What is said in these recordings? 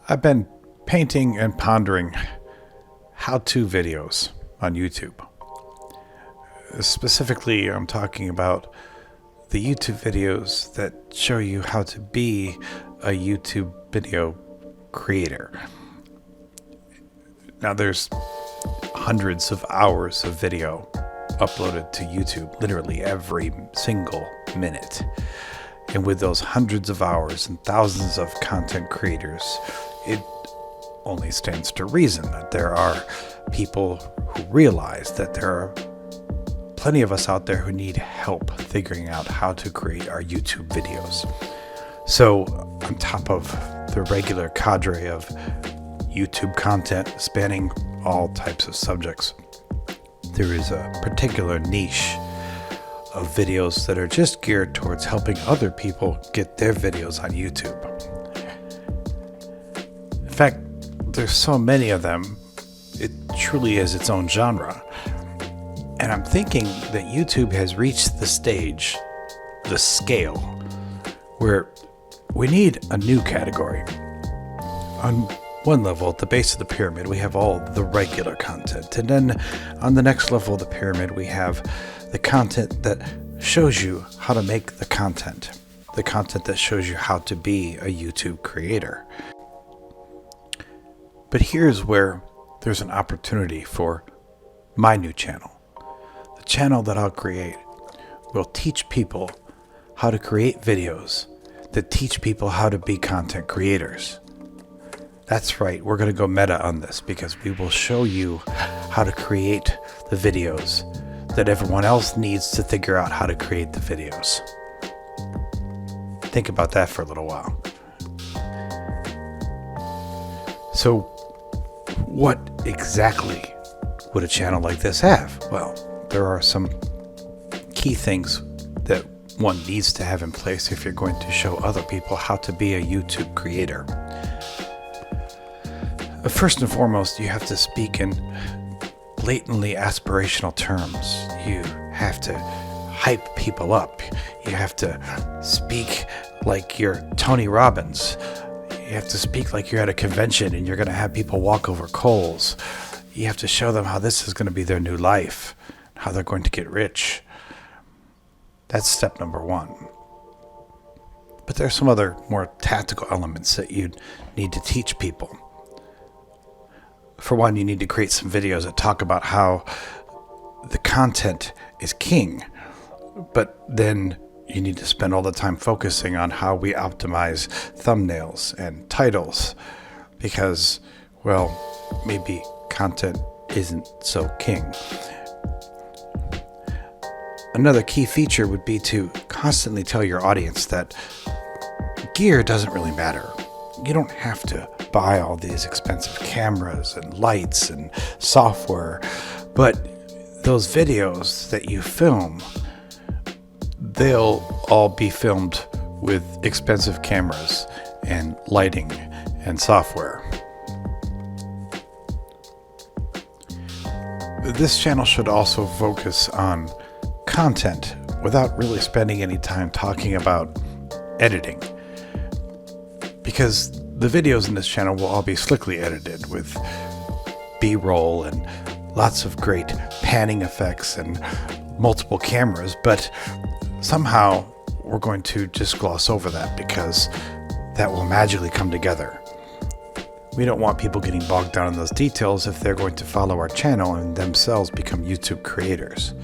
I've been painting and pondering how-to videos on YouTube. Specifically, I'm talking about the YouTube videos that show you how to be a YouTube video creator. Now, there's hundreds of hours of video uploaded to YouTube literally every single minute. And with those hundreds of hours and thousands of content creators, it only stands to reason that there are people who realize that there are plenty of us out there who need help figuring out how to create our YouTube videos. So, on top of the regular cadre of YouTube content spanning all types of subjects, there is a particular niche of videos that are just geared towards helping other people get their videos on YouTube. In fact, there's so many of them, it truly is its own genre. And I'm thinking that YouTube has reached the stage, the scale, where we need a new category. On one level, at the base of the pyramid, we have all the regular content. And then on the next level of the pyramid, we have the content that shows you how to make the content that shows you how to be a YouTube creator. But here's where there's an opportunity for my new channel. The channel that I'll create will teach people how to create videos that teach people how to be content creators. That's right, we're going to go meta on this because we will show you how to create the videos that everyone else needs to figure out how to create the videos. Think about that for a little while. So, what exactly would a channel like this have? Well, there are some key things that one needs to have in place if you're going to show other people how to be a YouTube creator. First and foremost, you have to speak in blatantly aspirational terms. You have to hype people up. You have to speak like you're Tony Robbins. You have to speak like you're at a convention and you're going to have people walk over coals. You have to show them how this is going to be their new life, how they're going to get rich. That's step number one. But there's some other more tactical elements that you need to teach people. For one, you need to create some videos that talk about how the content is king, but then you need to spend all the time focusing on how we optimize thumbnails and titles because, well, maybe content isn't so king. Another key feature would be to constantly tell your audience that gear doesn't really matter. You don't have to buy all these expensive cameras and lights and software, but those videos that you film, they'll all be filmed with expensive cameras and lighting and software. This channel should also focus on content without really spending any time talking about editing, because the videos in this channel will all be slickly edited with B-roll and lots of great panning effects and multiple cameras, but somehow we're going to just gloss over that because that will magically come together. We don't want people getting bogged down in those details if they're going to follow our channel and themselves become YouTube creators.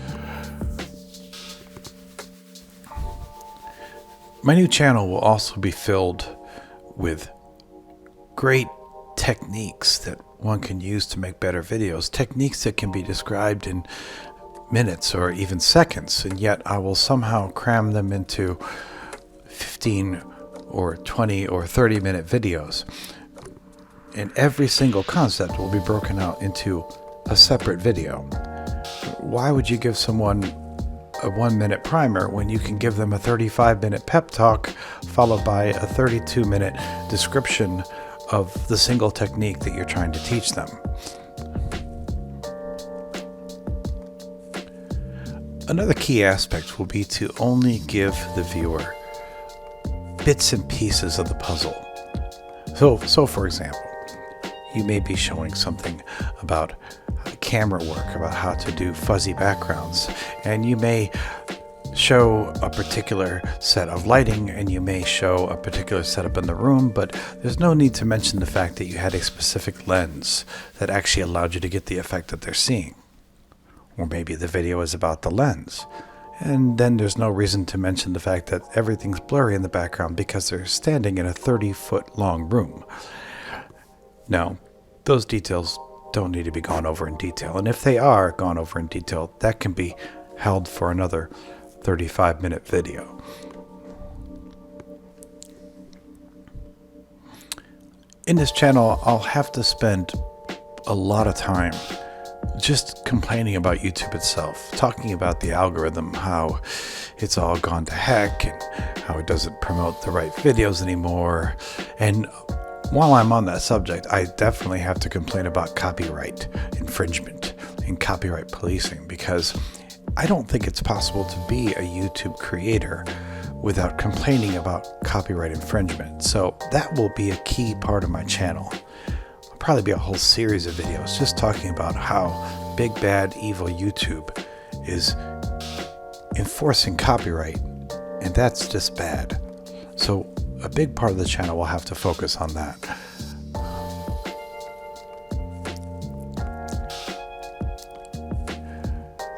My new channel will also be filled with great techniques that one can use to make better videos, techniques that can be described in minutes or even seconds, and yet I will somehow cram them into 15 or 20 or 30 minute videos. And every single concept will be broken out into a separate video. Why would you give someone a 1-minute primer when you can give them a 35-minute pep talk followed by a 32-minute description of the single technique that you're trying to teach them? Another key aspect will be to only give the viewer bits and pieces of the puzzle. So for example, you may be showing something about camera work, about how to do fuzzy backgrounds, and you may show a particular set of lighting, and you may show a particular setup in the room, but there's no need to mention the fact that you had a specific lens that actually allowed you to get the effect that they're seeing. Or maybe the video is about the lens, and then there's no reason to mention the fact that everything's blurry in the background because they're standing in a 30-foot long room. No, those details don't need to be gone over in detail, and if they are gone over in detail, that can be held for another 35-minute video. In this channel, I'll have to spend a lot of time just complaining about YouTube itself, talking about the algorithm, how it's all gone to heck, and how it doesn't promote the right videos anymore. And while I'm on that subject, I definitely have to complain about copyright infringement and copyright policing, because I don't think it's possible to be a YouTube creator without complaining about copyright infringement. So that will be a key part of my channel. It'll probably be a whole series of videos just talking about how big, bad, evil YouTube is enforcing copyright, and that's just bad. So a big part of the channel will have to focus on that.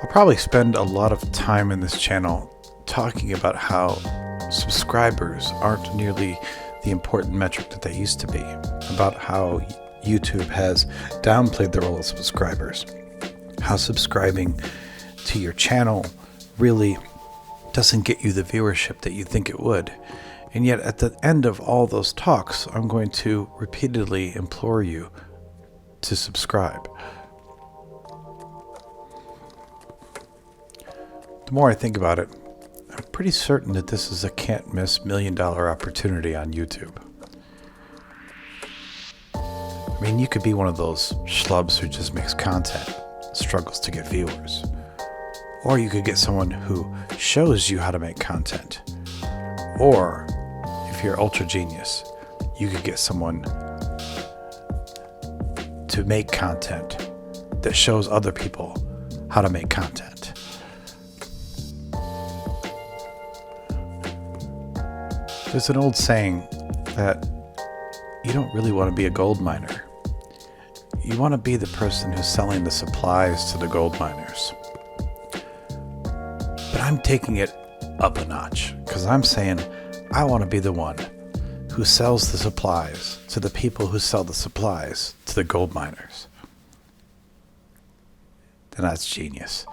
I'll probably spend a lot of time in this channel talking about how subscribers aren't nearly the important metric that they used to be, about how YouTube has downplayed the role of subscribers, how subscribing to your channel really doesn't get you the viewership that you think it would. And yet at the end of all those talks, I'm going to repeatedly implore you to subscribe. The more I think about it, I'm pretty certain that this is a can't-miss $1 million opportunity on YouTube. I mean, you could be one of those schlubs who just makes content, struggles to get viewers. Or you could get someone who shows you how to make content. Or, if you're ultra genius, you could get someone to make content that shows other people how to make content. There's an old saying that you don't really want to be a gold miner. You want to be the person who's selling the supplies to the gold miners. But I'm taking it up a notch, because I'm saying I want to be the one who sells the supplies to the people who sell the supplies to the gold miners. Then that's genius.